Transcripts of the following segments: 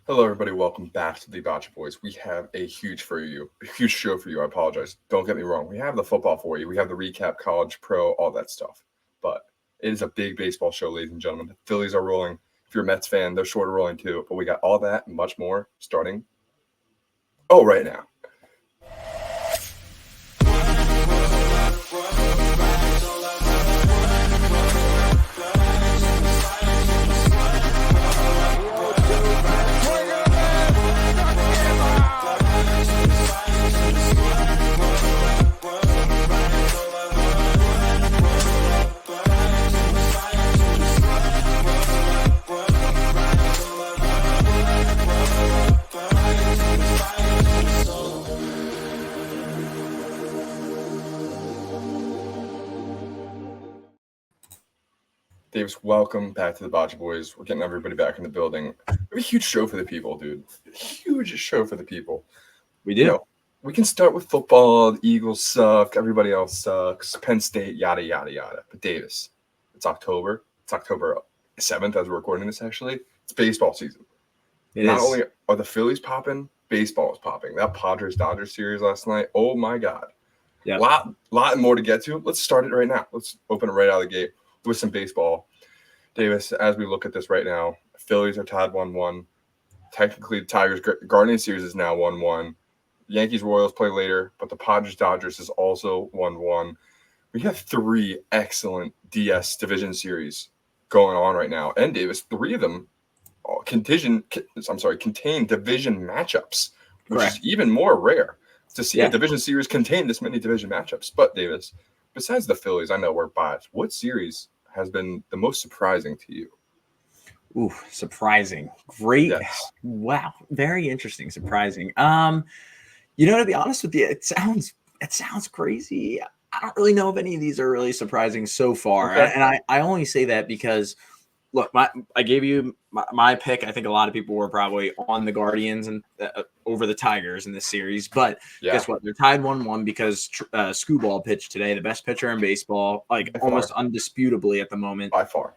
Hello, everybody. Welcome back to the Bachi Boys. We have a huge show for you. I apologize. Don't get me wrong. We have the football for you. We have the recap, college, pro, all that stuff. But it is a big baseball show, ladies and gentlemen. The Phillies are rolling. If you're a Mets fan, they're sort of rolling too. But we got all that and much more starting right now. Davis, welcome back to the Bachi Boys. We're getting everybody back in the building. We have a huge show for the people, dude. Huge show for the people. We do. We can start with football. The Eagles suck. Everybody else sucks. Penn State, yada, yada, yada. But Davis, it's October. It's October 7th as we're recording this, actually. It's baseball season. Not only are the Phillies popping, baseball is popping. That Padres-Dodgers series last night, oh my God. Yeah. Lot more to get to. Let's start it right now. Let's open it right out of the gate with some baseball. Davis, as we look at this right now, Phillies are tied 1-1. Technically, the Tigers-Guardians series is now 1-1. Yankees-Royals play later, but the Padres-Dodgers is also 1-1. We have three excellent DS division series going on right now. And, Davis, three of them contain division matchups, which is even more rare to see a division series contain this many division matchups. But, Davis, besides the Phillies, I know we're biased. What series has been the most surprising to you? Ooh, surprising. Great. Yes. Wow. Very interesting. Surprising. To be honest with you, it sounds crazy. I don't really know if any of these are really surprising so far. Okay. And I only say that because, look, I gave you my pick. I think a lot of people were probably on the Guardians and over the Tigers in this series. But guess what? They're tied 1-1 because Skubal pitched today, the best pitcher in baseball, almost undisputably at the moment. By far.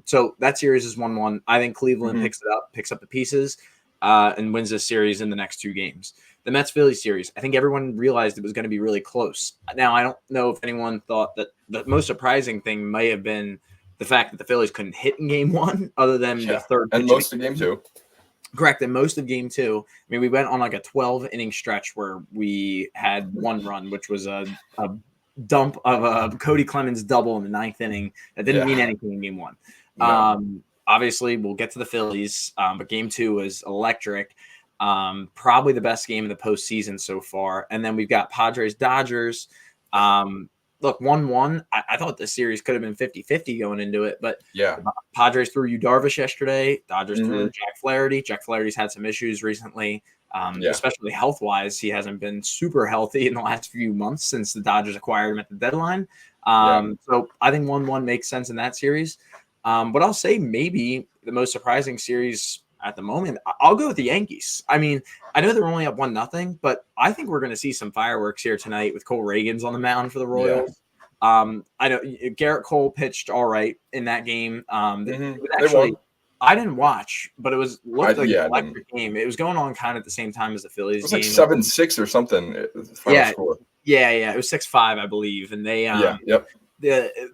So that series is 1-1. I think Cleveland picks up the pieces and wins this series in the next two games. The Mets Phillies series, I think everyone realized it was going to be really close. Now, I don't know if anyone thought that the most surprising thing may have been the fact that the Phillies couldn't hit in game one, other than the third. And most of game two. Correct. And most of game two. I mean, we went on like a 12-inning stretch where we had one run, which was a dump of a Cody Clemens double in the ninth inning. That didn't mean anything in game one. No. Obviously, we'll get to the Phillies, but game two was electric. Probably the best game in the postseason so far. And then we've got Padres-Dodgers. Look, 1-1. I thought this series could have been 50-50 going into it, but Padres threw Yu Darvish yesterday. Dodgers threw Jack Flaherty. Jack Flaherty's had some issues recently, especially health-wise. He hasn't been super healthy in the last few months since the Dodgers acquired him at the deadline. So I think 1-1 makes sense in that series. But I'll say maybe the most surprising series at the moment, I'll go with the Yankees. I mean, I know they're only up 1-0, but I think we're going to see some fireworks here tonight with Cole Reagans on the mound for the Royals. I know Garrett Cole pitched all right in that game. Actually, I didn't watch, but it looked like an electric game. It was going on kind of at the same time as the Phillies. It was like 7-6 or something. Score. It was 6-5, I believe, and they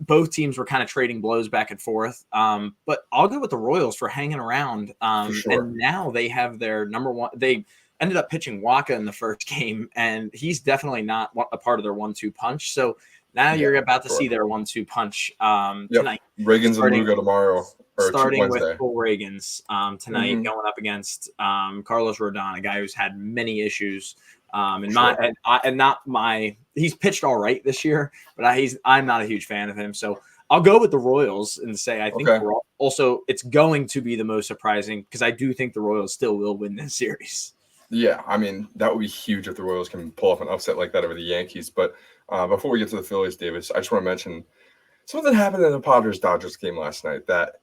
both teams were kind of trading blows back and forth. But I'll go with the Royals for hanging around. And now they have their number one. They ended up pitching Waka in the first game, and he's definitely not a part of their 1-2 punch. So now you're about to see their 1-2 punch tonight. Reagans and Lugo tomorrow. Starting with Cole Reagans tonight, going up against Carlos Rodon, a guy who's had many issues. He's pitched all right this year, but I'm not a huge fan of him. So I'll go with the Royals and say I think it's going to be the most surprising because I do think the Royals still will win this series. Yeah, I mean, that would be huge if the Royals can pull off an upset like that over the Yankees. But before we get to the Phillies, Davis, I just want to mention something that happened in the Padres-Dodgers game last night that,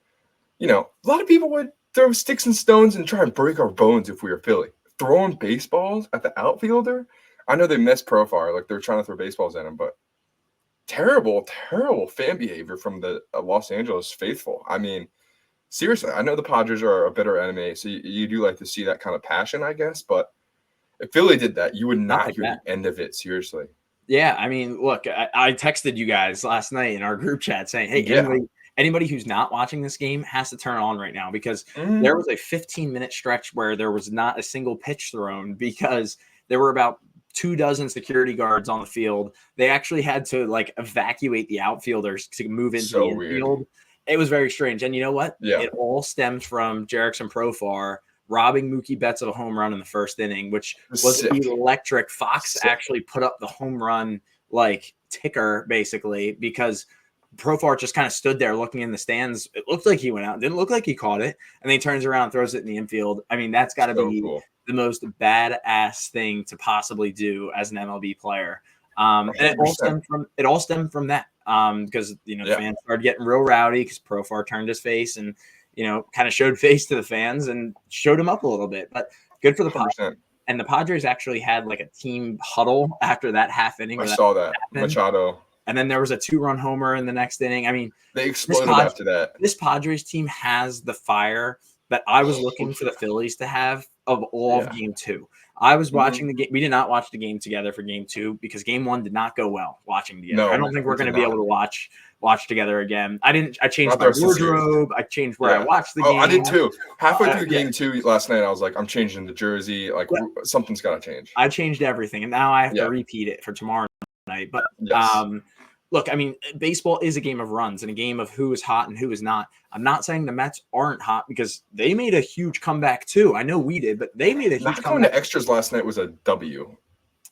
a lot of people would throw sticks and stones and try and break our bones if we were Philly. Throwing baseballs at the outfielder. I know they missed profile, like they're trying to throw baseballs at him, but terrible fan behavior from the Los Angeles faithful. I mean, seriously, I know the Padres are a bitter enemy, so you do like to see that kind of passion, I guess. But if Philly did that, you would Not not like hear that. the end of it. Seriously. Yeah, I mean, look, I texted you guys last night in our group chat saying, "Hey, Yeah. anybody who's not watching this game has to turn it on right now," because Mhm. there was a 15-minute stretch where there was not a single pitch thrown because there were about 24 security guards on the field. They actually had to like evacuate the outfielders to move into the So weird. infield. It was very strange. And you know what? Yeah. It all stems from Jerickson Profar robbing Mookie Betts of a home run in the first inning, which was Sick. electric. Fox Sick. actually put up the home run like ticker basically because Profar just kind of stood there looking in the stands. It looked like he went out. It didn't look like he caught it. And then he turns around, throws it in the infield. I mean, that's got to So be cool. the most badass thing to possibly do as an MLB player. And it all 100%. stemmed from that. Because the Yeah. fans started getting real rowdy because Profar turned his face and kind of showed face to the fans and showed him up a little bit. But good for the Padres. 100%. And the Padres actually had like a team huddle after that half inning. I saw that. Happened. Machado. And then there was a 2-run homer in the next inning. I mean, They exploded after that. This Padres team has the fire that I was looking for the Phillies to have of all of Game 2. I was watching the game. We did not watch the game together for Game 2 because Game 1 did not go well watching together. No, I don't think we're going to be able to watch together again. I changed Not my the rest of the series. wardrobe. I changed where I watched the game. I did too. Halfway through Game 2 last night, I was like, I'm changing the jersey. Like, something's got to change. I changed everything, and now I have to repeat it for tomorrow night. But look, I mean, baseball is a game of runs and a game of who is hot and who is not. I'm not saying the Mets aren't hot because they made a huge comeback too. I know we did, but they made a huge comeback. Going to extras last night was a W.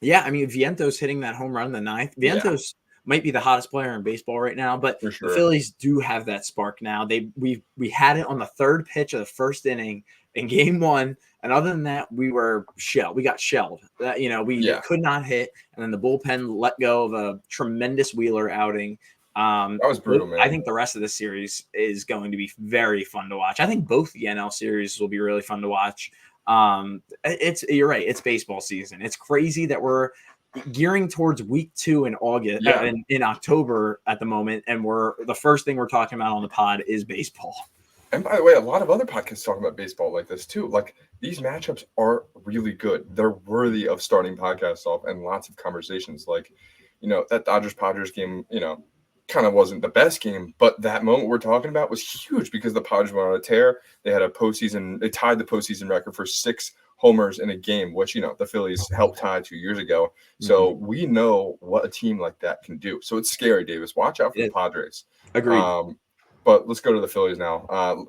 Yeah, I mean, Vientos hitting that home run in the ninth. Vientos might be the hottest player in baseball right now, but the Phillies do have that spark now. We had it on the third pitch of the first inning in Game 1, and other than that, we got shelled. We could not hit, and then the bullpen let go of a tremendous Wheeler outing. That was brutal, man. I think the rest of this series is going to be very fun to watch. I think both the NL series will be really fun to watch. You're right. It's baseball season. It's crazy that we're gearing towards week 2 in August in October at the moment. And the first thing we're talking about on the pod is baseball. And by the way, a lot of other podcasts talking about baseball like this too. Like these matchups are really good. They're worthy of starting podcasts off and lots of conversations. Like, that Dodgers Padres game, kind of wasn't the best game, but that moment we're talking about was huge because the Padres went on a tear. They had they tied the postseason record for 6 homers in a game, which, the Phillies helped tie 2 years ago. So we know what a team like that can do. So it's scary, Davis. Watch out for the Padres. Agreed. But let's go to the Phillies now.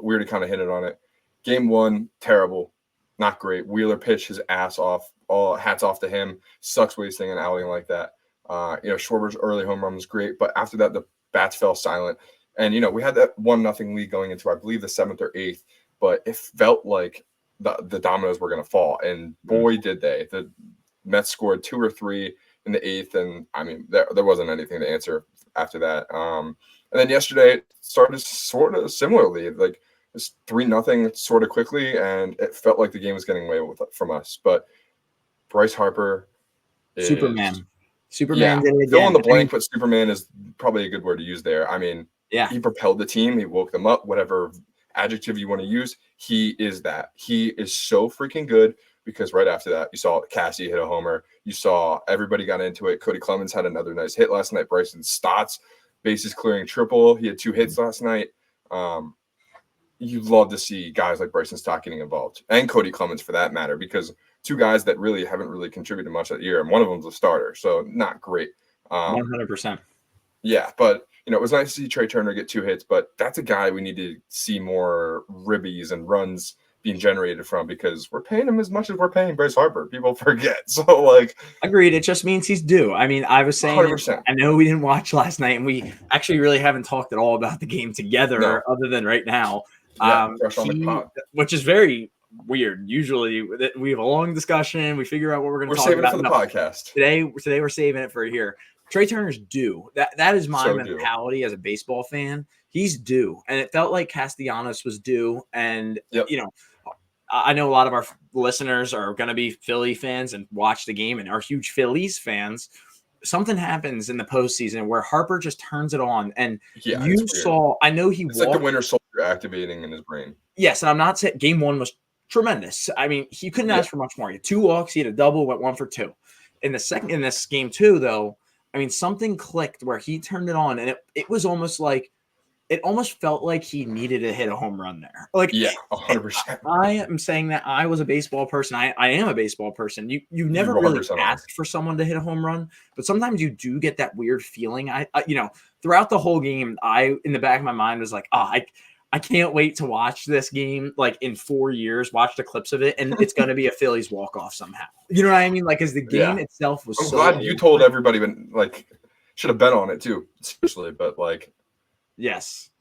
We already kind of hinted on it. Game 1, terrible. Not great. Wheeler pitched his ass off. All hats off to him. Sucks wasting an outing like that. Schwarber's early home run was great, but after that, the bats fell silent. And, we had that 1-0 lead going into, I believe, the 7th or 8th, but it felt like the dominoes were going to fall. And boy, did they. The Mets scored 2 or 3 in the 8th. And I mean, there wasn't anything to answer after that. And then yesterday it started sort of similarly, like it's 3-0 sort of quickly. And it felt like the game was getting away from us, but Bryce Harper is Superman did it again. Fill in the blank, but Superman is probably a good word to use there. I mean, he propelled the team. He woke them up, whatever adjective you want to use. He is that. He is so freaking good because right after that, you saw Cassie hit a homer. You saw everybody got into it. Cody Clemens had another nice hit last night. Bryson Stott's bases clearing triple. He had 2 hits last night. You'd love to see guys like Bryson Stott getting involved and Cody Clemens for that matter, because 2 guys that really haven't really contributed much that year, and one of them's a starter, so not great. 100%. Yeah, but it was nice to see Trey Turner get 2 hits, but that's a guy we need to see more ribbies and runs being generated from because we're paying him as much as we're paying Bryce Harper. People forget. So, agreed. It just means he's due. I mean, I was saying, 100%. I know we didn't watch last night, and we actually really haven't talked at all about the game together other than right now. Fresh on the pod. Which is very weird. Usually we have a long discussion. We figure out what we're going to talk about. We're saving it for the podcast. Today we're saving it for here. Trey Turner's due. That is my mentality as a baseball fan. He's due. And it felt like Castellanos was due. And, I know a lot of our listeners are going to be Philly fans and watch the game and are huge Phillies fans. Something happens in the postseason where Harper just turns it on. And you saw, I know he it's like the Winter Soldier activating in his brain. Yes, and I'm not saying game one was tremendous. I mean, he couldn't ask for much more. He had 2 walks, he had a double, went 1 for 2. In this game 2, though, I mean, something clicked where he turned it on, and it was almost like it almost felt like he needed to hit a home run there. Like, yeah, 100%. I am saying that I was a baseball person. I am a baseball person. You never You're really 100% ask for someone to hit a home run, but sometimes you do get that weird feeling. I throughout the whole game, in the back of my mind was like, oh, I can't wait to watch this game like in 4 years, watch the clips of it, and it's going to be a Phillies walk-off somehow. You know what I mean? Like, as the game itself was I'm so glad you told everybody, but like, should have bet on it too, seriously. But like, yes,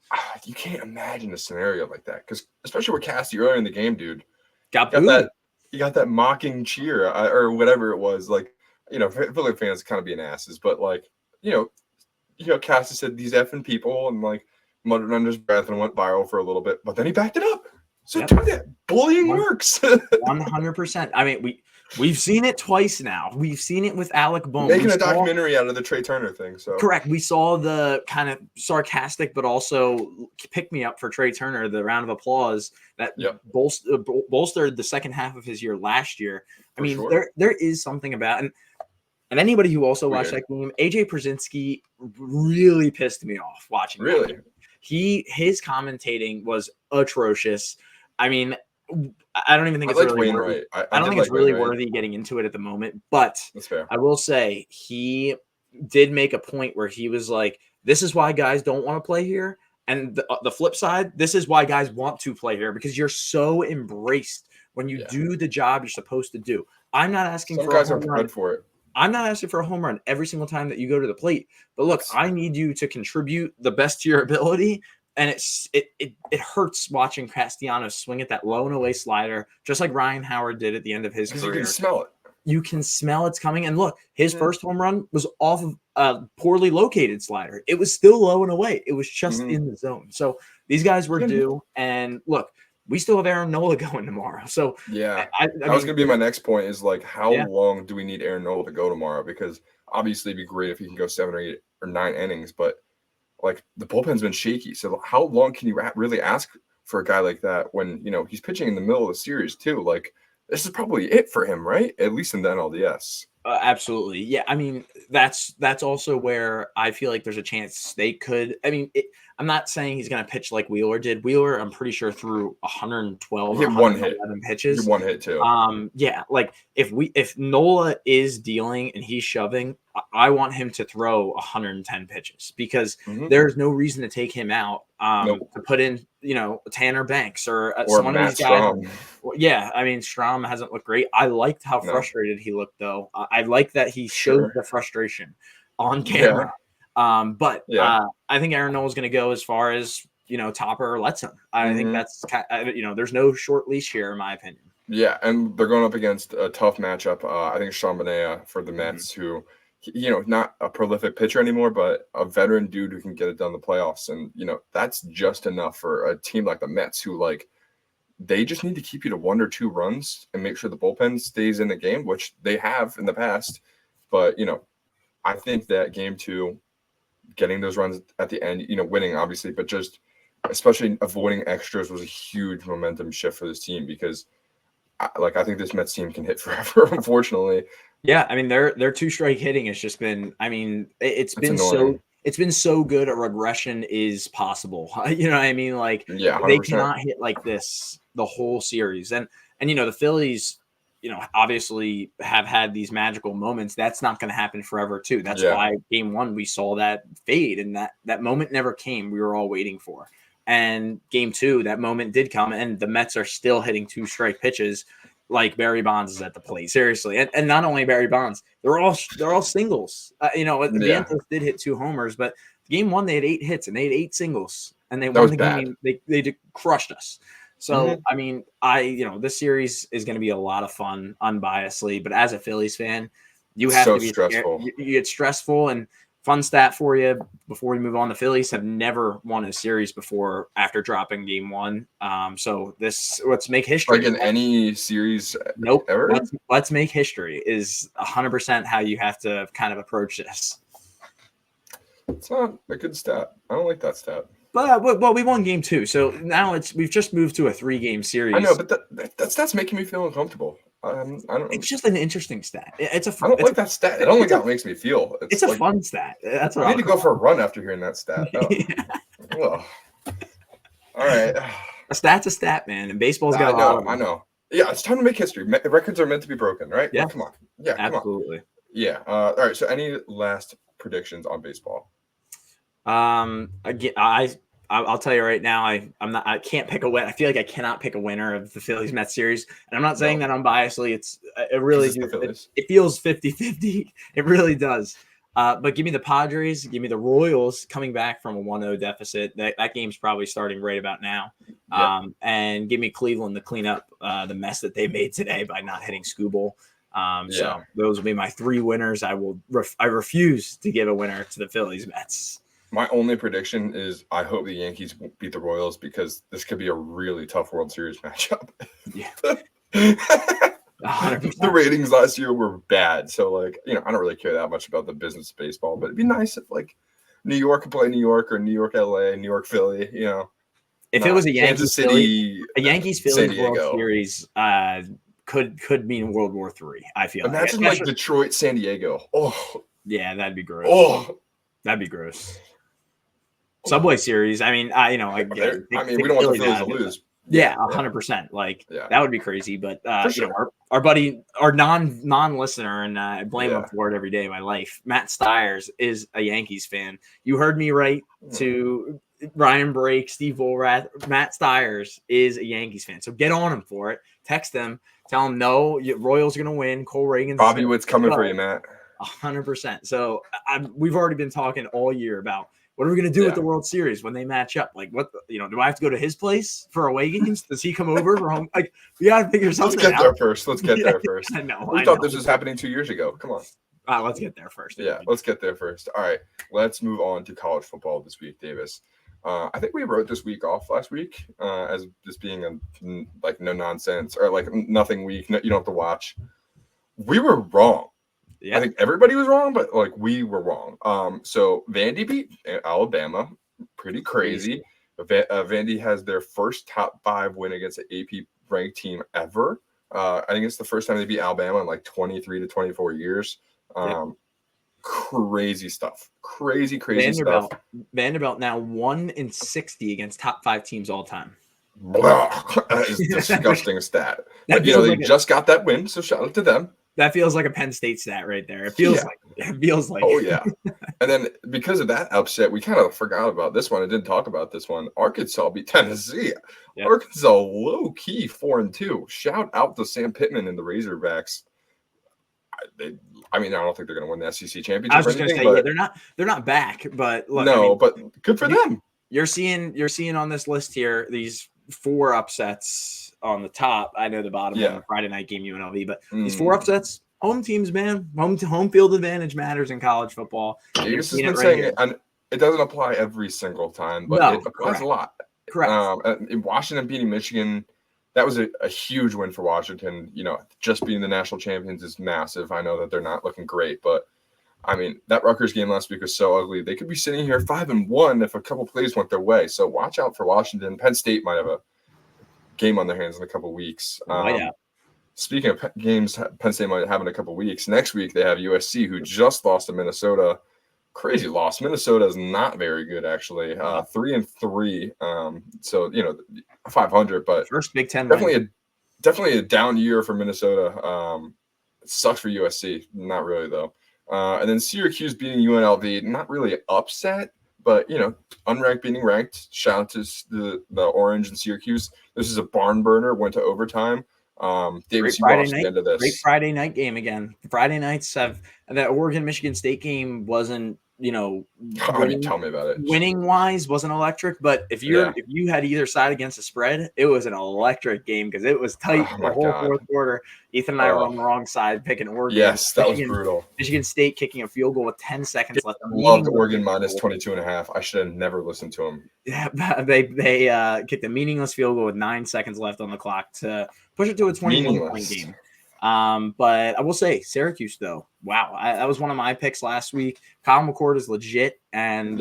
you can't imagine a scenario like that, because especially with Cassie earlier in the game, dude, got that you got that mocking cheer or whatever it was. Like, Philly fans kind of being asses, but like, Cassie said these effing people and like muttered under his breath and went viral for a little bit, but then he backed it up. So do that. Bullying works. 100%. I mean, we've seen it twice now. We've seen it with Alec Bohm. Making a documentary out of the Trey Turner thing. So correct. We saw the kind of sarcastic, but also pick me up for Trey Turner, the round of applause that bolstered the second half of his year last year. I mean, there is something about and anybody who also watched that game, AJ Przinsky really pissed me off watching. Really? His commentating was atrocious. I mean, I don't even think it's really worthy. I don't think it's really worthy getting into it at the moment, but that's fair. I will say he did make a point where he was like, this is why guys don't want to play here. And the flip side, this is why guys want to play here, because you're so embraced when you do the job you're supposed to do. I'm not asking Some for guys a are bred for it. I'm not asking for a home run every single time that you go to the plate. But look, I need you to contribute the best to your ability. And it hurts watching Castellanos swing at that low and away slider, just like Ryan Howard did at the end of his career. You can smell it. You can smell it's coming. And look, his first home run was off of a poorly located slider. It was still low and away. It was just in the zone. So these guys were due. And look, we still have Aaron Nola going tomorrow. So yeah, I mean, was going to be my next point is like, how long do we need Aaron Nola to go tomorrow? Because obviously it'd be great if he can go 7 or 8 or 9 innings, but like the bullpen's been shaky. So how long can you really ask for a guy like that when, he's pitching in the middle of the series too? Like, this is probably it for him, right? At least in the NLDS. Absolutely. Yeah. I mean, that's also where I feel like there's a chance they could. I mean, I'm not saying he's going to pitch like Wheeler did. Wheeler, I'm pretty sure, threw 112 or 111 pitches. He 1 hit too. Yeah. Like if Nola is dealing and he's shoving, I want him to throw 110 pitches because there's no reason to take him out to put in, Tanner Banks or someone of these guys. Yeah, I mean, Strom hasn't looked great. I liked how frustrated he looked, though. I like that he showed the frustration on camera. But I think Aaron Nola is going to go as far as, Topper lets him. I think that's, there's no short leash here, in my opinion. Yeah, and they're going up against a tough matchup. I think Sean Bonea for the Mets, who, not a prolific pitcher anymore, but a veteran dude who can get it done in the playoffs. And, that's just enough for a team like the Mets who, like, they just need to keep you to 1 or 2 runs and make sure the bullpen stays in the game, which they have in the past. But, I think that game 2, getting those runs at the end, winning obviously, but just especially avoiding extras was a huge momentum shift for this team because I think this Mets team can hit forever, unfortunately. Yeah, I mean their 2-strike hitting has just been. I mean, it's been annoying. It's been so good. A regression is possible. You know what I mean? Like 100%. They cannot hit like this the whole series, and the Phillies, obviously have had these magical moments. That's not going to happen forever too. That's why game 1 we saw that fade, and that moment never came. We were all waiting for. And game 2, that moment did come, and the Mets are still hitting 2-strike pitches. Like Barry Bonds is at the plate, seriously, and not only Barry Bonds, they're all singles. Vientos did hit 2 homers, but game 1 they had 8 hits and they had 8 singles, and they won the game. They crushed us. So I mean, this series is going to be a lot of fun, unbiasedly. But as a Phillies fan, you have to be stressful. It's stressful. And fun stat for you before we move on: the Phillies have never won a series before after dropping game 1. So let's make history. Like in any series, nope. Ever? Let's make history is 100% how you have to kind of approach this. It's not a good stat. I don't like that stat. But we won game 2, so now we've just moved to a 3-game series. I know, but that's making me feel uncomfortable. I don't. It's just an interesting stat. I don't like that stat. I don't like how it makes me feel. It's a fun stat. That's what I need to go for a run after hearing that stat. Oh. Ugh. All right. A stat's a stat, man, and baseball's got a lot of them. I know. Yeah, it's time to make history. Records are meant to be broken, right? Yeah. Well, come on. Yeah, absolutely. Come on. Yeah. All right. So, any last predictions on baseball? Again, I'll tell you right now, I can't pick a win. I feel like I cannot pick a winner of the Phillies Mets series. And I'm not saying that unbiasedly. It feels 50-50. It really does. But give me the Padres, give me the Royals coming back from a 1-0 deficit. That game's probably starting right about now. Yeah. And give me Cleveland to clean up the mess that they made today by not hitting Skubal. So those will be my 3 winners. I refuse to give a winner to the Phillies Mets. My only prediction is I hope the Yankees beat the Royals because this could be a really tough World Series matchup. Yeah. 100%. The ratings last year were bad. So, I don't really care that much about the business of baseball, but it'd be nice if, New York could play New York or New York, LA, New York, Philly, If it was a Yankees City, Philly World Series, could mean World War III, I feel. Imagine Detroit, San Diego. Oh. Yeah, that'd be gross. Oh. That'd be gross. Subway Series. I mean, we don't want the Phillies to lose. Yeah, 100%. That would be crazy. But our buddy, our non-listener, and I blame him for it every day of my life. Matt Stiers is a Yankees fan. You heard me right. To Ryan Brake, Steve Volrath. Matt Stiers is a Yankees fan. So get on him for it. Text them. Tell him no. Royals are going to win. Cole Reagan's Bobby Witt's coming for you, Matt. 100%. So we've already been talking all year about. What are we going to do with the World Series when they match up? Do I have to go to his place for away games? Does he come over for home? We got to figure something out. Let's get there first. I know. We thought this was happening 2 years ago. Come on. Let's get there first. Yeah, let's get there first. All right, let's move on to college football this week, Davis. I think we wrote this week off last week as just being a no nonsense or nothing week. No, you don't have to watch. We were wrong. Yeah. I think everybody was wrong, but we were wrong. So Vandy beat Alabama, pretty crazy. Vandy has their first top 5 win against an AP ranked team ever. I think it's the first time they beat Alabama in 23 to 24 years. Crazy stuff. Crazy stuff. Vanderbilt now 1-60 against top 5 teams all time. That is a disgusting stat. But they just got that win, so shout out to them. That feels like a Penn State stat right there. It feels like. Oh, yeah. And then because of that upset, we kind of forgot about this one. I didn't talk about this one. Arkansas beat Tennessee. Yep. Arkansas low-key 4-2. Shout out to Sam Pittman and the Razorbacks. I don't think they're going to win the SEC championship. I was just going to say, they're not back, but look. But good for them. You're seeing on this list here these 4 upsets on the top. I know the bottom one, the Friday night game UNLV, but these 4 upsets, home teams, man, home field advantage matters in college football. Davis has been saying it, and it doesn't apply every single time, but it applies a lot. Correct. In Washington beating Michigan, that was a huge win for Washington. Just being the national champions is massive. I know that they're not looking great, but that Rutgers game last week was so ugly. They could be sitting here 5-1 if a couple plays went their way. So watch out for Washington. Penn State might have a game on their hands in a couple weeks. Speaking of games Penn State might have in a couple weeks, next week they have USC, who just lost to Minnesota. Crazy loss. Minnesota is not very good, actually. 3-3. So 500, but first Big Ten definitely a down year for Minnesota. It sucks for USC. Not really though. And then Syracuse beating UNLV. Not really upset, but unranked beating ranked. Shout out to the Orange and Syracuse. This is a barn burner. Went to overtime. Davis, you watched the end of this. Great Friday night game again. Friday nights have that Oregon-Michigan State game wasn't, tell me about it. Winning wise wasn't electric, but if you had either side against the spread, it was an electric game because it was tight the whole fourth quarter. Ethan and I were on the wrong side picking Oregon. Yes, that was brutal. Michigan State kicking a field goal with 10 seconds left. Loved Oregon minus 22.5. I should have never listened to him. Yeah, they kicked a meaningless field goal with 9 seconds left on the clock to push it to a 21-point game. But I will say Syracuse, though, wow, that was one of my picks last week. Kyle McCord is legit, and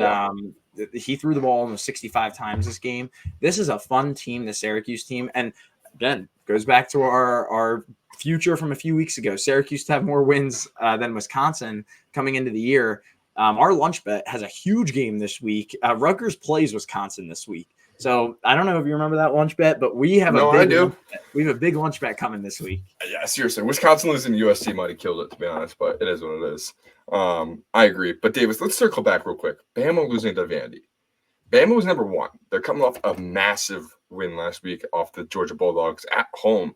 he threw the ball almost 65 times this game. This is a fun team, the Syracuse team. And again, goes back to our future from a few weeks ago. Syracuse to have more wins than Wisconsin coming into the year. Our lunch bet has a huge game this week. Rutgers plays Wisconsin this week. So I don't know if you remember that lunch bet, but we have I do. We have a big lunch bet coming this week. Yeah, seriously. Wisconsin losing to USC might have killed it, to be honest, but it is what it is. I agree. But Davis, let's circle back real quick. Bama losing to Vandy. Bama was number 1. They're coming off a massive win last week off the Georgia Bulldogs at home.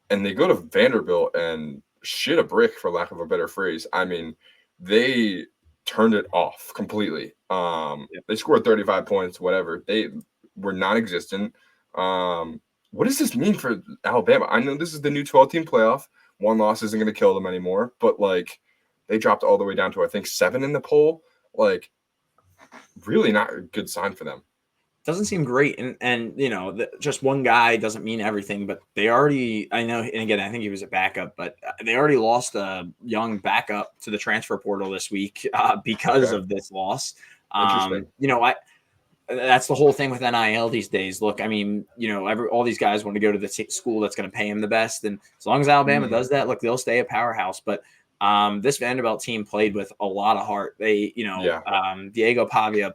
And they go to Vanderbilt and shit a brick, for lack of a better phrase. I mean, they turned it off completely. They scored 35 points, whatever. They were non-existent. What does this mean for Alabama? I know this is the new 12-team playoff. One loss isn't going to kill them anymore, but like they dropped all the way down to I think 7 in the poll. Like, really not a good sign for them. Doesn't seem great, and you know, just one guy doesn't mean everything. But they already, I know, and again, I think he was a backup, but they already lost a young backup to the transfer portal this week because of this loss. You know, that's the whole thing with NIL these days. Look, I mean, you know, all these guys want to go to the school that's going to pay him the best, and as long as Alabama does that, look, they'll stay a powerhouse. But this Vanderbilt team played with a lot of heart. They, you know, Diego Pavia,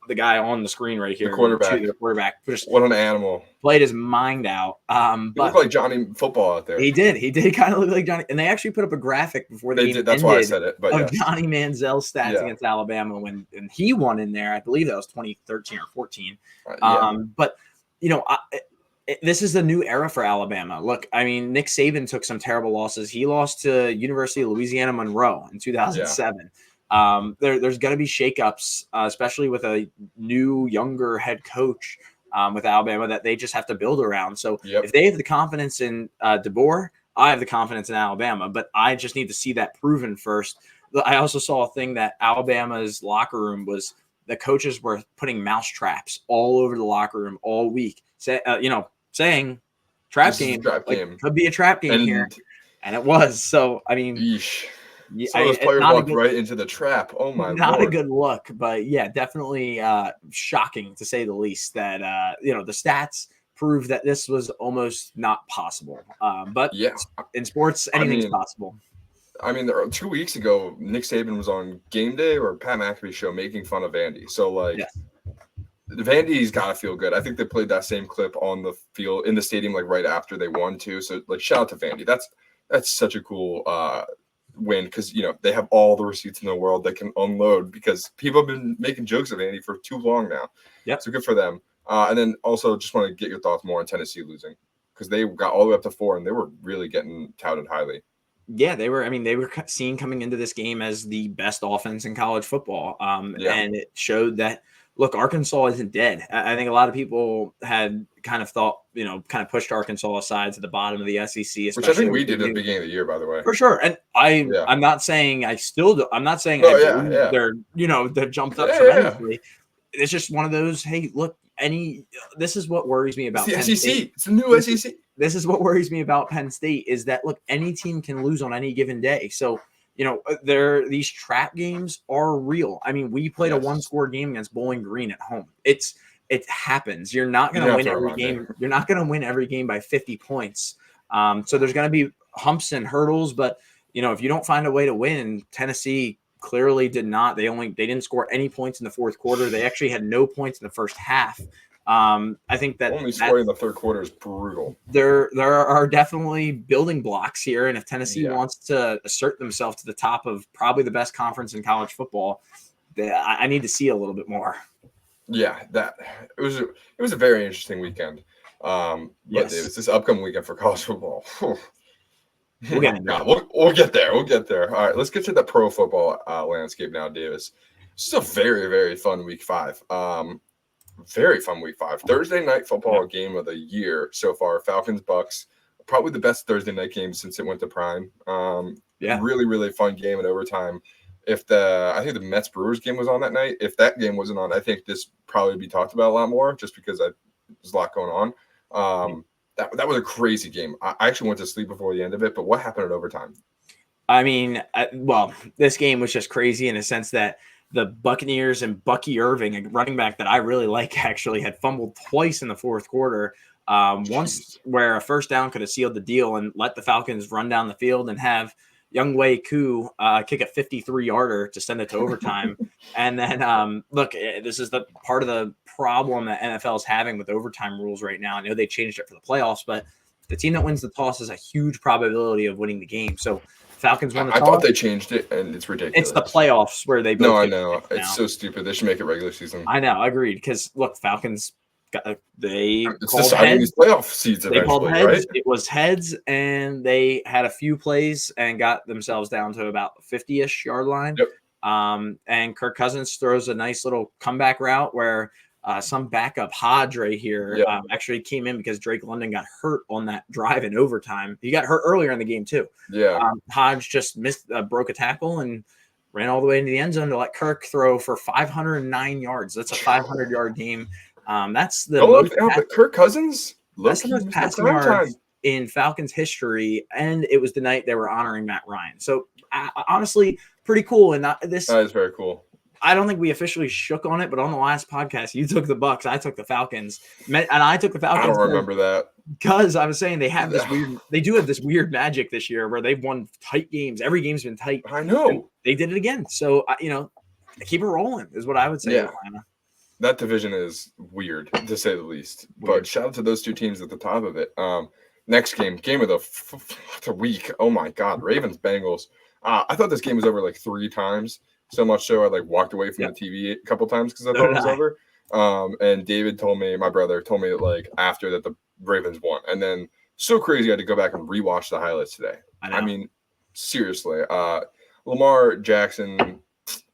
the guy on the screen right here, the quarterback, just what an animal, played his mind out. But he looked like Johnny Football out there. He did kind of look like Johnny, and they actually put up a graphic before the game did. That's why I said it. But of Johnny Manziel's stats against Alabama when he won in there. I believe that was 2013 or 14. But you know, this is a new era for Alabama. Look, I mean, Nick Saban took some terrible losses. He lost to University of Louisiana Monroe in 2007. There's going to be shakeups, especially with a new, younger head coach with Alabama that they just have to build around. So if they have the confidence in DeBoer, I have the confidence in Alabama, but I just need to see that proven first. I also saw a thing that Alabama's locker room was the coaches were putting mouse traps all over the locker room all week. Saying trap game could be a trap game here, and it was. So I mean, so those players walked right into the trap. Oh my! Not a good look, but yeah, definitely shocking to say the least. That you know, the stats prove that this was almost not possible. But in sports, anything's possible. I mean, 2 weeks ago, Nick Saban was on Game Day or Pat McAfee show making fun of Vandy. So like. Vandy's got to feel good. I think they played that same clip on the field in the stadium, like right after they won too. So like, shout out to Vandy. That's such a cool win because you know they have all the receipts in the world they can unload because people have been making jokes of Vandy for too long now. Yeah, so good for them. And then also just want to get your thoughts more on Tennessee losing because they got all the way up to 4 and they were really getting touted highly. Yeah, they were. I mean, they were seen coming into this game as the best offense in college football, and it showed that. Look, Arkansas isn't dead. I think a lot of people had kind of thought, you know, kind of pushed Arkansas aside to the bottom of the SEC. Which I think we did at the beginning of the year, by the way. For sure. And I'm not saying I still do. I'm not saying they're, you know, they've jumped up tremendously. It's just one of those, hey, look, this is what worries me about Penn State. It's the new SEC. This is what worries me about Penn State is that, look, any team can lose on any given day. So, you know, these trap games are real. I mean, we played a one-score game against Bowling Green at home. It happens. You're not going to win every game. You're not going to win every game by 50 points. So there's going to be humps and hurdles. But you know, if you don't find a way to win, Tennessee clearly did not. They didn't score any points in the fourth quarter. They actually had no points in the first half. I think that only scoring in the third quarter is brutal. There are definitely building blocks here, and if Tennessee wants to assert themselves to the top of probably the best conference in college football, I need to see a little bit more. Yeah, it was a very interesting weekend. But Davis, this upcoming weekend for college football. We'll get there. We'll get there. All right, let's get to the pro football landscape now, Davis. This is a very, very fun week 5. Very fun week 5. Thursday night football game of the year so far. Falcons Bucks, probably the best Thursday night game since it went to prime. Really, really fun game in overtime. I think the Mets Brewers game was on that night. If that game wasn't on, I think this probably be talked about a lot more just because there's a lot going on. That was a crazy game. I actually went to sleep before the end of it, but what happened at overtime? I mean, this game was just crazy in a sense that the Buccaneers and Bucky Irving, a running back that I really like, actually had fumbled twice in the fourth quarter. Once where a first down could have sealed the deal and let the Falcons run down the field and have Young Wei Koo kick a 53-yarder to send it to overtime. And then, look, this is the part of the problem that NFL is having with overtime rules right now. I know they changed it for the playoffs, but the team that wins the toss has a huge probability of winning the game. So Falcons won the toss. I thought they changed it, and it's ridiculous. It's the playoffs where they both. No, I know. It's so stupid. They should make it regular season. I know. Agreed. Because, look, Falcons – it's deciding these playoff seeds eventually, right? It was heads, and they had a few plays and got themselves down to about 50-ish yard line. Yep. And Kirk Cousins throws a nice little comeback route where some backup Hodge right here actually came in because Drake London got hurt on that drive in overtime. He got hurt earlier in the game too. Yeah. Hodge just broke a tackle and ran all the way into the end zone to let Kirk throw for 509 yards. That's a 500-yard game. That's the but Kirk Cousins. That's the most passing yards in Falcons history, and it was the night they were honoring Matt Ryan. So honestly, pretty cool. And that is very cool. I don't think we officially shook on it, but on the last podcast, you took the Bucs, I took the Falcons, and I took the Falcons. I don't remember that because I was saying they have this weird. They do have this weird magic this year where they've won tight games. Every game's been tight. I know they did it again. So keep it rolling is what I would say. Yeah. That division is weird, to say the least. But shout out to those two teams at the top of it. Next game of the week. Oh, my God. Ravens-Bengals. I thought this game was over like 3 times. So much so I walked away from the TV a couple times because I thought it was over. And David my brother told me that after that the Ravens won. And then so crazy I had to go back and rewatch the highlights today. I mean, seriously. Lamar Jackson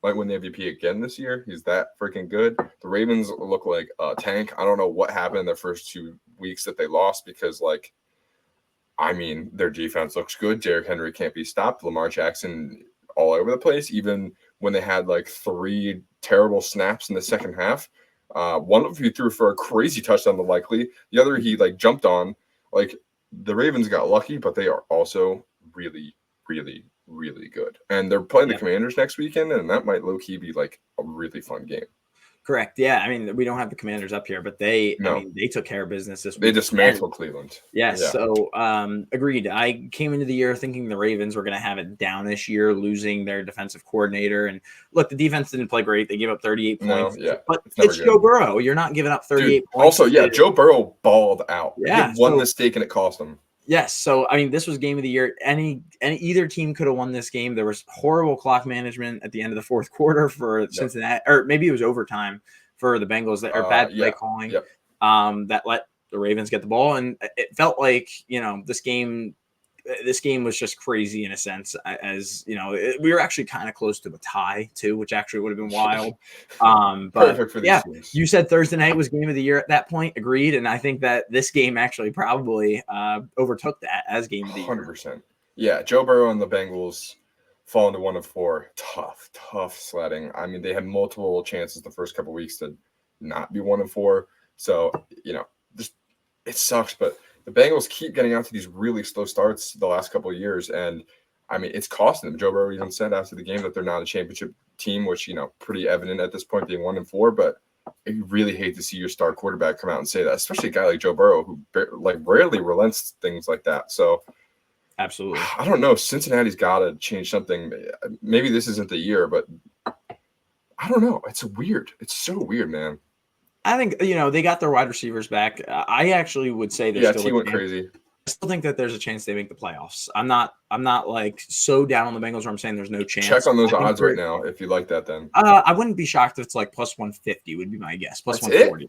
might win the MVP again this year. He's that freaking good. The Ravens look like a tank. I don't know what happened in their first 2 weeks that they lost because, their defense looks good. Derrick Henry can't be stopped. Lamar Jackson all over the place, even when they had 3 terrible snaps in the second half. One of them he threw for a crazy touchdown to Likely. The other he jumped on. The Ravens got lucky, but they are also really, really, really good. And they're playing the Commanders next weekend, and that might low-key be a really fun game. Correct. Yeah. I mean, we don't have the Commanders up here, but they took care of business this week. They dismantled Cleveland. Yes. Yeah. So, agreed. I came into the year thinking the Ravens were going to have a downish year, losing their defensive coordinator. And look, the defense didn't play great. They gave up 38 points. But it's Joe Burrow. You're not giving up 38 points. Also, Joe Burrow balled out. Yeah. He had one mistake and it cost him. Yes. So, this was game of the year. Either team could have won this game. There was horrible clock management at the end of the fourth quarter for Cincinnati, or maybe it was overtime for the Bengals that are bad play calling that let the Ravens get the ball. And it felt like, this game was just crazy in a sense, as we were actually kind of close to a tie too, which actually would have been wild. But perfect for these teams. You said Thursday night was game of the year at that point. Agreed. And I think that this game actually probably overtook that as game of the year. 100%. Yeah. Joe Burrow and the Bengals fall into 1 of 4. Tough sledding. They had multiple chances the first couple of weeks to not be 1 of 4. So, it sucks, but the Bengals keep getting out to these really slow starts the last couple of years, and it's costing them. Joe Burrow even said after the game that they're not a championship team, which pretty evident at this point, being 1 of 4. But you really hate to see your star quarterback come out and say that, especially a guy like Joe Burrow who rarely relents things like that. So, absolutely, I don't know. Cincinnati's got to change something. Maybe this isn't the year, but I don't know. It's weird. It's so weird, man. I think, they got their wide receivers back. I actually would say T went crazy. I still think that there's a chance they make the playoffs. I'm not so down on the Bengals where I'm saying there's no chance. Check on those odds right now if you like that then. I wouldn't be shocked if it's plus 150 would be my guess. Plus 140.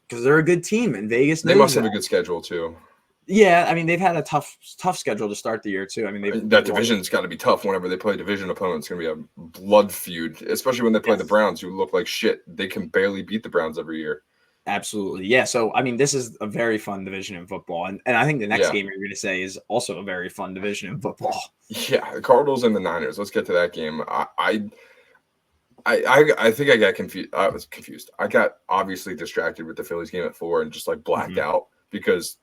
Because they're a good team in Vegas. They must have a good schedule too. Yeah, they've had a tough schedule to start the year too. That division's got to be tough whenever they play division opponents. It's going to be a blood feud, especially when they play the Browns, who look like shit. They can barely beat the Browns every year. Absolutely. Yeah. So, this is a very fun division in football. And I think the next game you're going to say is also a very fun division in football. Yeah. The Cardinals and the Niners. Let's get to that game. I think I got confused. I was confused. I got obviously distracted with the Phillies game at 4 and just blacked out because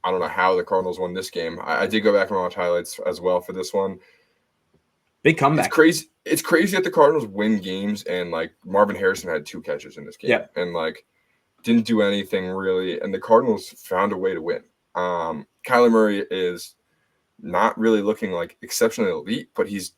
I don't know how the Cardinals won this game. I did go back and watch highlights as well for this one. Big comeback. It's crazy. it's crazy that the Cardinals win games and like Marvin Harrison had 2 catches in this game Yeah. and like didn't do anything really, and the Cardinals found a way to win. Kyler Murray is not really looking like exceptionally elite, but he's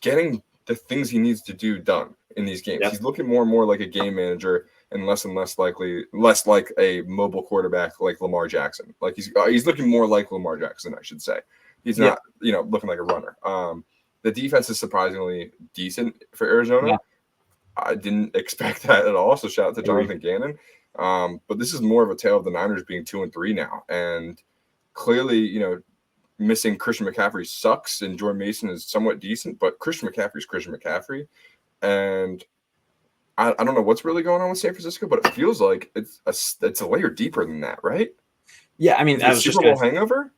getting the things he needs to do done in these games. Yep. He's looking more and more like a game manager and less like a mobile quarterback like Lamar Jackson. Like he's looking more like Lamar Jackson, I should say. He's not, looking like a runner. The defense is surprisingly decent for Arizona. Yeah. I didn't expect that at all. So shout out to Jonathan Gannon. But this is more of a tale of the Niners being 2-3 now, and clearly, missing Christian McCaffrey sucks, and Jordan Mason is somewhat decent, but Christian McCaffrey is Christian McCaffrey, and I don't know what's really going on with San Francisco, but it feels like it's a layer deeper than that, right? Yeah, I mean, that was Super Bowl hangover.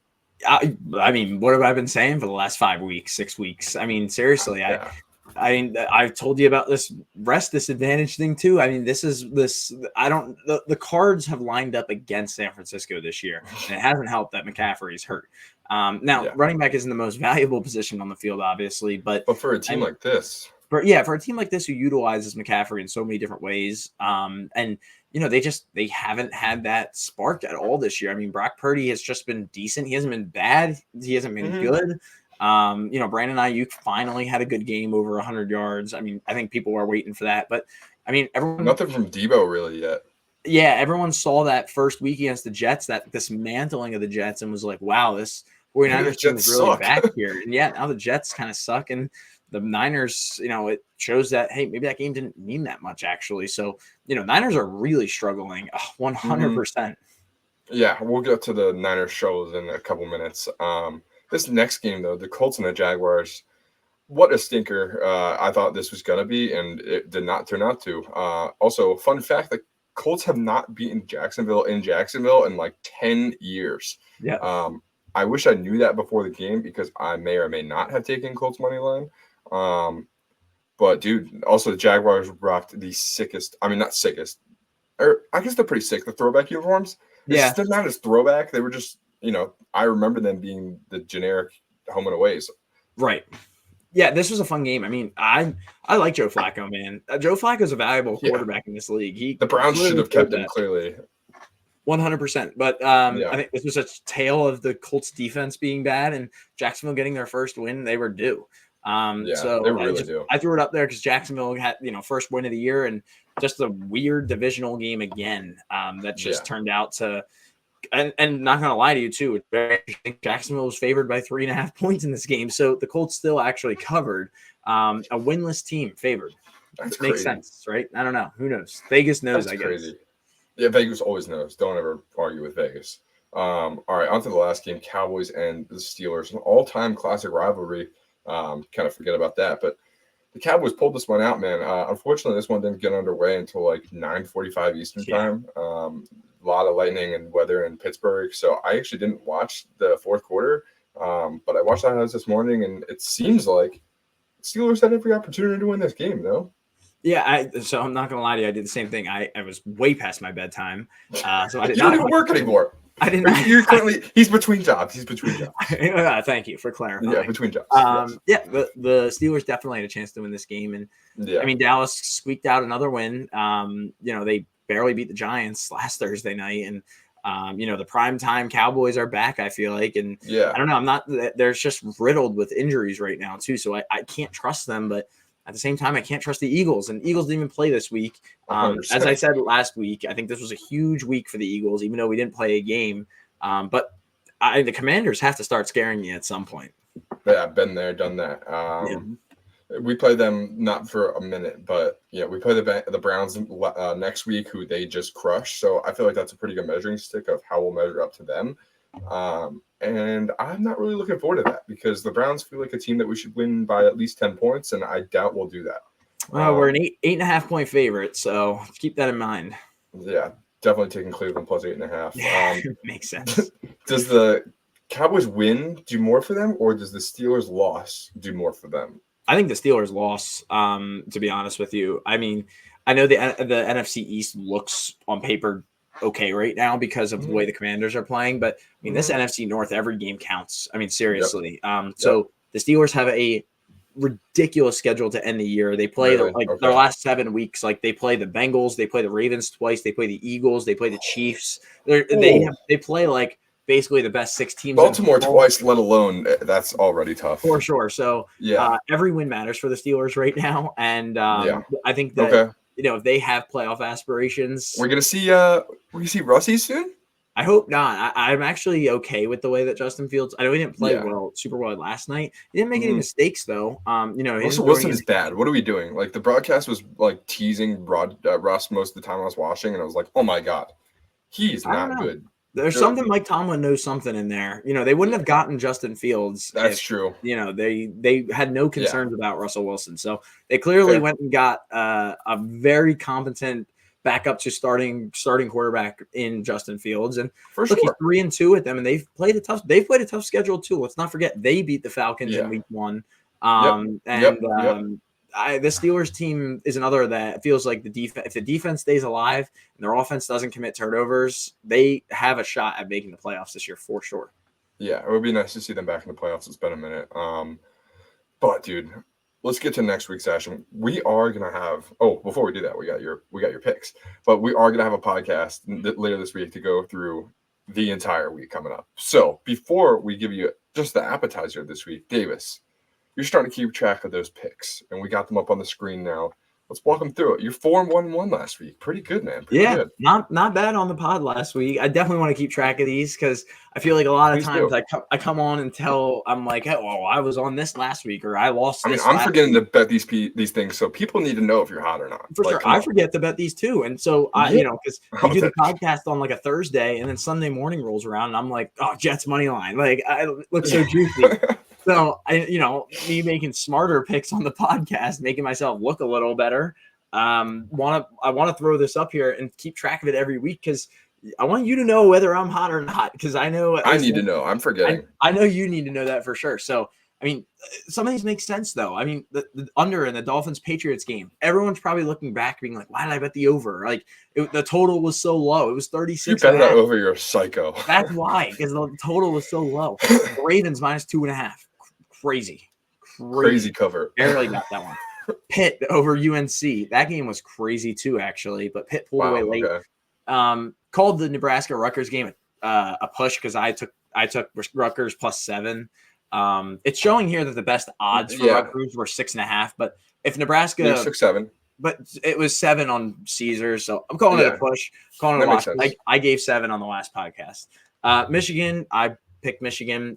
I mean, what have I been saying for the last 5 weeks, 6 weeks? I mean, seriously, Yeah. I've told you about this rest disadvantage thing too. I mean, the cards have lined up against San Francisco this year, and it hasn't helped that McCaffrey's hurt. Running back isn't the most valuable position on the field, obviously, but for a team like this, for a team like this who utilizes McCaffrey in so many different ways, and they haven't had that spark at all this year. I mean, Brock Purdy has just been decent. He hasn't been bad. He hasn't been good. Brandon Ayuk finally had a good game over 100 yards. I mean, I think people were waiting for that, but I mean, nothing from Debo really yet. Yeah, everyone saw that first week against the Jets, that dismantling of the Jets, and was like, wow, this 49ers team is really back here. And yeah, now the Jets kind of suck, and the Niners, it shows that, hey, maybe that game didn't mean that much, actually. So, Niners are really struggling 100%. Yeah, we'll get to the Niners shows in a couple minutes. This next game, though, the Colts and the Jaguars, what a stinker I thought this was going to be, and it did not turn out to. Also, fun fact, the Colts have not beaten Jacksonville in like 10 years. Yeah. I wish I knew that before the game because I may or may not have taken Colts money line. But, dude, also the Jaguars rocked the sickest – I mean, not sickest. Or I guess they're pretty sick, the throwback uniforms. Yeah. They're not as throwback. They were just – I remember them being the generic home and aways. Right. Yeah, this was a fun game. I mean, I like Joe Flacco, man. Joe Flacco's a valuable quarterback in this league. The Browns should have kept him clearly. 100%. But I think this was a tale of the Colts defense being bad and Jacksonville getting their first win. They were due. So they really do. I threw it up there because Jacksonville had, first win of the year, and just a weird divisional game again that just turned out to – and not going to lie to you, too, it's very interesting. Jacksonville was favored by 3.5 points in this game, so the Colts still actually covered. A winless team favored. That makes sense, right? I don't know. Who knows? Vegas knows, I guess. Crazy. Yeah, Vegas always knows. Don't ever argue with Vegas. All right, on to the last game, Cowboys and the Steelers. An all-time classic rivalry. Kind of forget about that, but the Cowboys pulled this one out, man. Unfortunately, this one didn't get underway until like 9:45 Eastern time. A lot of lightning and weather in Pittsburgh, so I actually didn't watch the fourth quarter, but I watched the highlights this morning, and it seems like Steelers had every opportunity to win this game, no? Yeah, so I'm not gonna lie to you, I did the same thing. I was way past my bedtime, so I did not. You don't even work anymore. I didn't. You're currently. He's between jobs. Thank you for clarifying. Yeah, between jobs. Yes. Yeah, the Steelers definitely had a chance to win this game, and I mean Dallas squeaked out another win. They barely beat the Giants last Thursday night, and the primetime Cowboys are back, I feel like, and I don't know, they're just riddled with injuries right now too, so I can't trust them, but at the same time I can't trust the Eagles, and Eagles didn't even play this week. As I said last week, I think this was a huge week for the Eagles, even though we didn't play a game, but the Commanders have to start scaring me at some point. Yeah, I've been there, done that. We play them not for a minute, but we play the Browns next week, who they just crushed. So I feel like that's a pretty good measuring stick of how we'll measure up to them. And I'm not really looking forward to that because the Browns feel like a team that we should win by at least 10 points, and I doubt we'll do that. Well, we're an 8.5 point favorite, so keep that in mind. Yeah, definitely taking Cleveland plus 8.5. Makes sense. Does the Cowboys win do more for them, or does the Steelers loss do more for them? I think the Steelers loss, to be honest with you. I mean, I know the NFC East looks on paper okay right now because of the way the Commanders are playing, but I mean, this NFC North, every game counts. I mean, seriously. So the Steelers have a ridiculous schedule to end the year. They play Really? their Okay. last 7 weeks. Like they play the Bengals, they play the Ravens twice, they play the Eagles, they play the Chiefs. They play like basically the best 6 teams in Baltimore football. twice, let alone that's already tough. For sure. So Yeah. every win matters for the Steelers right now, and Yeah. I think that Okay. if they have playoff aspirations, We're gonna see Russie soon. I hope not. I'm actually okay with the way that Justin Fields. I know he didn't play Yeah. super well last night. He didn't make any mistakes though. He Russell didn't throw Wilson any- is bad. What are we doing? Like the broadcast was like teasing Russ most of the time I was watching, and I was like, oh my god, he's I don't not know. good. There's something Mike Tomlin knows something in there. They wouldn't have gotten Justin Fields. That's if, true. They had no concerns about Russell Wilson. So they clearly went and got a very competent backup to starting quarterback in Justin Fields. And For look, sure. he's 3-2 with them, and they've played a tough schedule too. Let's not forget they beat the Falcons in week 1. The Steelers team is another that feels like if the defense stays alive and their offense doesn't commit turnovers, they have a shot at making the playoffs this year for sure. Yeah, it would be nice to see them back in the playoffs. It's been a minute. But dude, let's get to next week's session. We are gonna have. Oh, before we do that, we got your picks. But we are gonna have a podcast later this week to go through the entire week coming up. So before we give you just the appetizer this week, Davis, you're starting to keep track of those picks, and we got them up on the screen now. Let's walk them through it. You're 4-1-1 last week. Pretty good, man. Pretty good. Not bad on the pod last week. I definitely want to keep track of these because I feel like a lot of times I come on and I'm like, oh, I was on this last week or I lost. I'm forgetting to bet these things, so people need to know if you're hot or not. For sure, I forget to bet these too, and so because we do the podcast on like a Thursday, and then Sunday morning rolls around, and I'm like, oh, Jets money line, like I look so juicy. So me making smarter picks on the podcast, making myself look a little better. I want to throw this up here and keep track of it every week because I want you to know whether I'm hot or not. Because I know I need to know. I'm forgetting. I know you need to know that for sure. So some of these make sense though. The under in the Dolphins Patriots game, everyone's probably looking back, being like, "Why did I bet the over?" Like the total was so low; it was 36. You bet that over, you're a psycho. That's why, because the total was so low. The Ravens -2.5. Crazy cover. Barely got that one. Pitt over UNC. That game was crazy too, actually. But Pitt pulled away late. Okay. Called the Nebraska Rutgers game a push because I took Rutgers +7. It's showing here that the best odds for Rutgers were 6.5. But if Nebraska 6-7, but it was 7 on Caesars, so I'm calling it a push. Calling it a loss. I gave 7 on the last podcast. Michigan, I picked Michigan.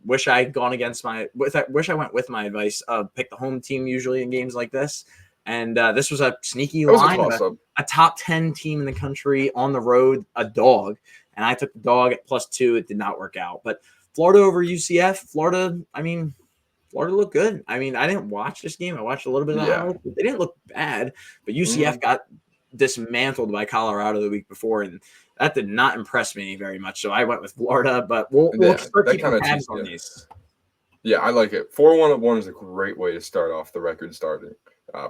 Wish I had gone against wish I went with my advice. Pick the home team usually in games like this. And this was a sneaky line. A top 10 team in the country on the road, a dog. And I took the dog at +2. It did not work out. But Florida over UCF. Florida looked good. I didn't watch this game. I watched a little bit of the highlights. They didn't look bad. But UCF got dismantled by Colorado the week before, and that did not impress me very much. So I went with Florida, but we'll start keeping tabs on these. Yeah, I like it. 4-1-1 is a great way to start off the record starting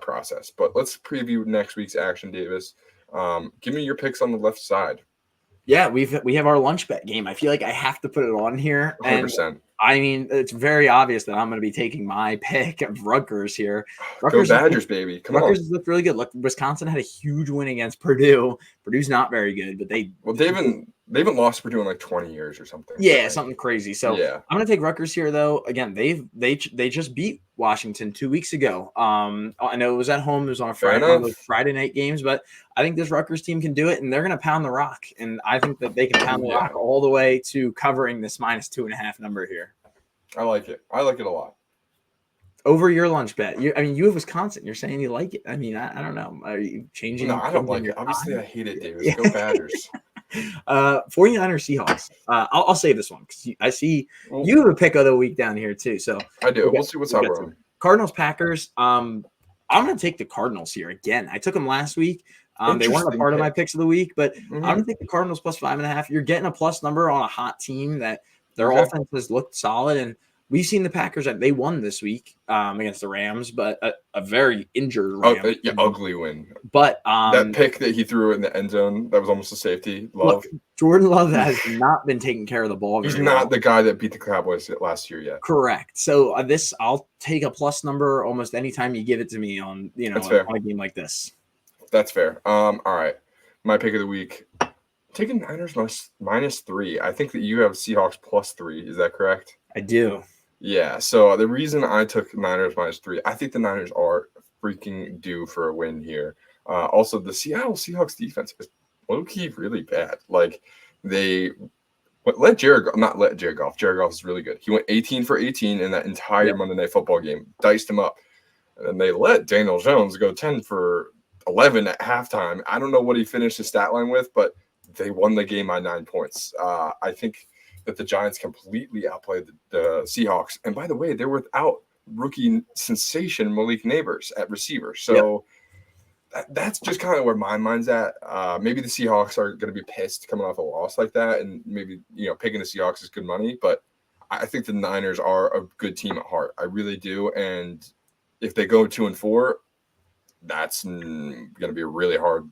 process. But let's preview next week's action, Davis. Give me your picks on the left side. Yeah, we have our lunch bet game. I feel like I have to put it on here. 100%. It's very obvious that I'm going to be taking my pick of Rutgers here. Go Badgers, baby. Come on. Rutgers looked really good. Look, Wisconsin had a huge win against Purdue. Purdue's not very good, but they haven't lost to Purdue in like 20 years or something. Yeah, something crazy. So I'm going to take Rutgers here, though. Again, they just beat Washington 2 weeks ago. I know it was at home. It was on a Friday, one of those Friday night games, but I think this Rutgers team can do it, and they're going to pound the rock. And I think that they can pound the rock all the way to covering this -2.5 number here. I like it. I like it a lot. Over your lunch bet. You have Wisconsin. You're saying you like it. I don't know. Are you changing? No, I don't like it. Obviously, I hate it, Davis. Go Badgers. 49ers Seahawks. I'll save this one because I see you have a pick of the week down here too. So I do. We'll see what's up. Cardinals Packers. I'm going to take the Cardinals here again. I took them last week. They weren't a part of my picks of the week, but I'm going to take the Cardinals +5.5. You're getting a plus number on a hot team that their offense has looked solid, and we've seen the Packers. They won this week against the Rams, but a very injured Oh, Rams. yeah, ugly win. But That pick that he threw in the end zone, that was almost a safety. Love. look, Jordan Love has not been taking care of the ball. He's Very not well. the guy that beat the Cowboys last year yet. Correct. So I'll take a plus number almost anytime you give it to me on on a game like this. That's fair. All right, my pick of the week. Taking Niners -3. I think that you have Seahawks +3. Is that correct? I do. Yeah. So the reason I took Niners -3, I think the Niners are freaking due for a win here. Also, the Seattle Seahawks defense is low-key really bad. Like they Jared Goff. Jared Goff is really good. He went 18 for 18 in that entire Monday Night Football game, diced him up. And then they let Daniel Jones go 10 for 11 at halftime. I don't know what he finished his stat line with, but they won the game by 9 points. I think that the Giants completely outplayed the Seahawks. And by the way, they're without rookie sensation Malik Neighbors at receiver. So that's just kind of where my mind's at. Maybe the Seahawks are going to be pissed coming off a loss like that. And maybe, picking the Seahawks is good money. But I think the Niners are a good team at heart. I really do. And if they go 2-4, that's going to be a really hard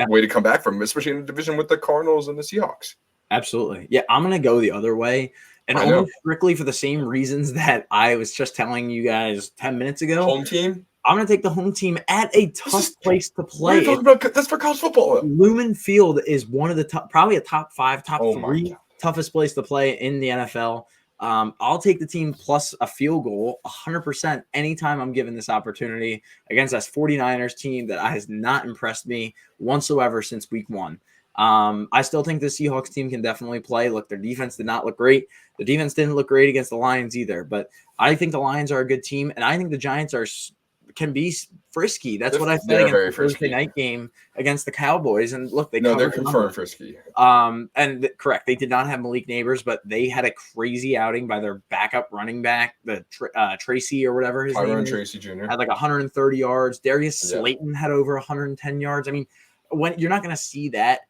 way to come back from, especially in a division with the Cardinals and the Seahawks. Absolutely. Yeah, I'm going to go the other way. And almost strictly for the same reasons that I was just telling you guys 10 minutes ago. Home team? I'm going to take the home team at a tough place to play. That's for college football. Lumen Field is one of the probably a top 5, top 3 toughest place to play in the NFL. I'll take the team plus a field goal 100% anytime I'm given this opportunity against this 49ers team that has not impressed me whatsoever since week 1. I still think the Seahawks team can definitely play. Look, their defense did not look great. The defense didn't look great against the Lions either, but I think the Lions are a good team, and I think the Giants can be frisky. That's what I said against the Thursday night game against the Cowboys. And look, they're confirmed frisky. Correct. They did not have Malik Neighbors, but they had a crazy outing by their backup running back, the Tracy or whatever his name is. Tracy Jr. had like 130 yards. Darius Slayton had over 110 yards. I mean, when you're not going to see that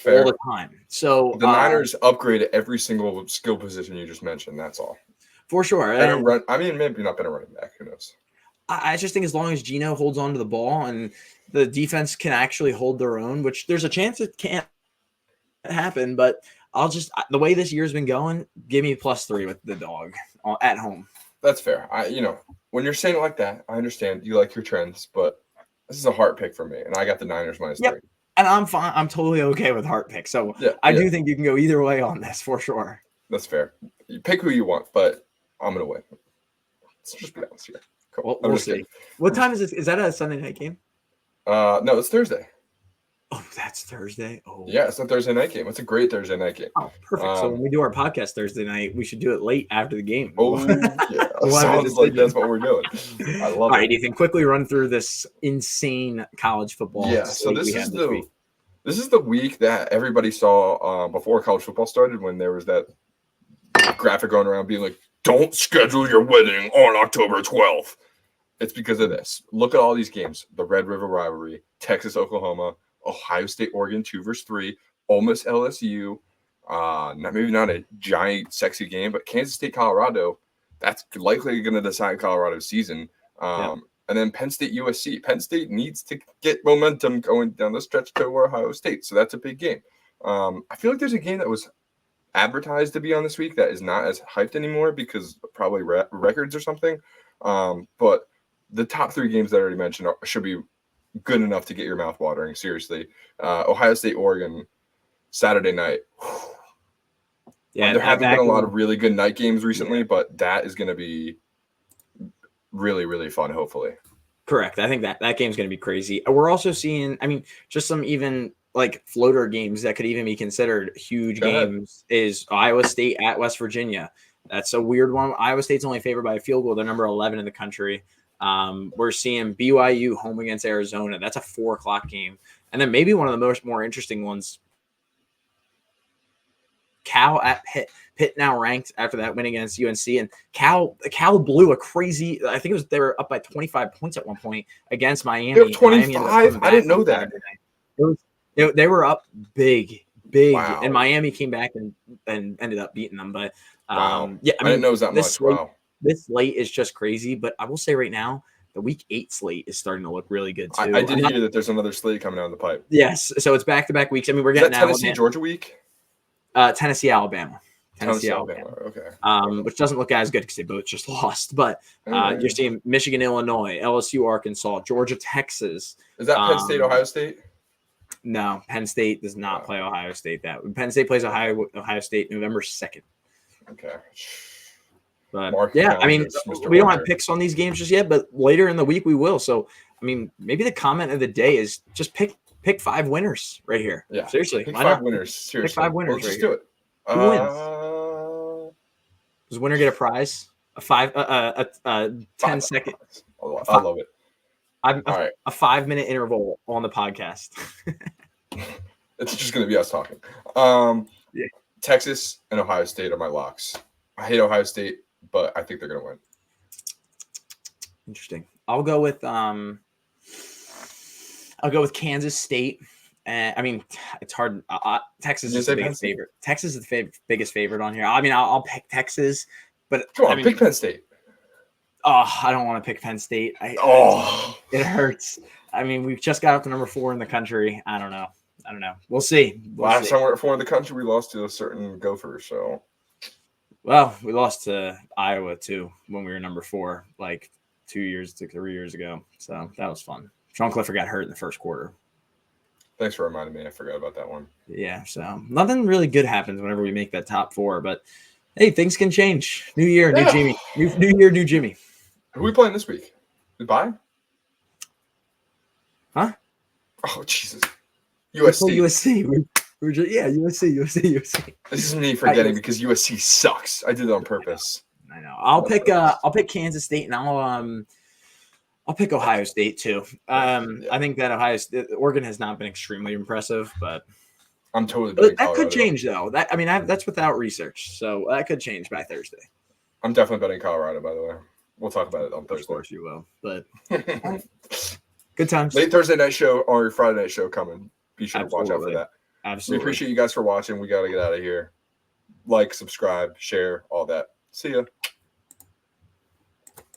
all the time. So the Niners upgraded every single skill position you just mentioned. That's all. For sure. Maybe not better running back. Who knows? I just think as long as Geno holds on to the ball and the defense can actually hold their own, which there's a chance it can't happen, but the way this year's been going, give me +3 with the dog at home. That's fair. When you're saying it like that, I understand you like your trends, but this is a heart pick for me, and I got the Niners -3. And I'm fine. I'm totally okay with heart pick. So I do think you can go either way on this for sure. That's fair. You pick who you want, but I'm gonna win. Let's just be honest here. Cool. We'll see. What time is this? Is that a Sunday night game? No, it's Thursday. Oh, that's Thursday. Oh, yeah, it's a Thursday night game. It's a great Thursday night game. Oh, perfect. So when we do our podcast Thursday night, we should do it late after the game. Oh, yeah. Sounds like that's what we're doing. I love it. All right, Ethan, quickly run through this insane college football. Yeah, so this is the week that everybody saw before college football started, when there was that graphic going around being like, don't schedule your wedding on October 12th. It's because of this. Look at all these games. The Red River rivalry, Texas, Oklahoma, Ohio State, Oregon, 2-3, Ole Miss, LSU. Maybe not a giant, sexy game, but Kansas State, Colorado, that's likely going to decide Colorado's season. And then Penn State, USC. Penn State needs to get momentum going down the stretch to Ohio State, so that's a big game. I feel like there's a game that was advertised to be on this week that is not as hyped anymore because probably records or something. But the top 3 games that I already mentioned should be good enough to get your mouth watering. Seriously. Ohio State, Oregon, Saturday night. Yeah, there haven't been a lot of really good night games recently, but that is going to be really, really fun, hopefully. Correct. I think that game's going to be crazy. We're also seeing, just some even like floater games that could even be considered huge games is Iowa State at West Virginia. That's a weird one. Iowa State's only favored by a field goal. They're number 11 in the country. We're seeing BYU home against Arizona. That's a 4:00 game. And then maybe one of the more interesting ones, Cal at Pitt. Pitt now ranked after that win against UNC, and Cal blew a crazy. I think they were up by 25 points at one point against Miami. They're 25. I didn't know that. They were up big big, Wow. and Miami came back and ended up beating them. But Wow. yeah, I didn't know it was that much. slate, Wow. this slate is just crazy. But I will say right now, the Week 8 slate is starting to look really good too. I did hear that there's another slate coming down the pipe. Yes, so it's back-to-back weeks. I mean, we're Is getting that Tennessee Georgia week? Tennessee, Alabama. Tennessee, Alabama. Okay. Which doesn't look as good because they both just lost. But you're seeing Michigan, Illinois, LSU, Arkansas, Georgia, Texas. Is that Penn State, Ohio State? No, Penn State does not play Ohio State. Penn State plays Ohio State November 2nd. Okay. But I mean, we don't have picks on these games just yet, but later in the week we will. So, I mean, maybe the comment of the day is just pick 5 winners right here. Yeah, seriously, pick 5 winners. Seriously, pick 5 winners. Let's just do it. Who wins? Does winner get a prize? A 10-second. I love it. All right. A 5-minute interval on the podcast. It's just going to be us talking. Yeah. Texas and Ohio State are my locks. I hate Ohio State, but I think they're going to win. Interesting. I'll go with Kansas State. I mean, it's hard. Texas is the biggest favorite. Texas is the biggest favorite on here. I mean, I'll pick Texas, but come on, pick Penn State. Oh, I don't want to pick Penn State. It hurts. I mean, we've just got up to number 4 in the country. I don't know. We'll see. Last time we were at 4 in the country, we lost to a certain gopher. So, well, we lost to Iowa too when we were number 4, like 3 years ago. So that was fun. Sean Clifford got hurt in the first quarter. Thanks for reminding me. I forgot about that one. Yeah, so nothing really good happens whenever we make that top 4, but hey, things can change. New year, new Jimmy. New year, new Jimmy. Who are we playing this week? Goodbye? Huh? Oh, Jesus. USC. USC. This is me forgetting because USC sucks. I did it on purpose. I know. I'll pick Kansas State, and I'll pick Ohio State too. I think that Oregon has not been extremely impressive, but I'm totally. That could change though. That's without research, so that could change by Thursday. I'm definitely betting Colorado. By the way, we'll talk about it on Thursday. Of course you will, but good times. Late Thursday night show or your Friday night show coming. Be sure to watch out for that. Absolutely. We appreciate you guys for watching. We got to get out of here. Like, subscribe, share, all that. See ya.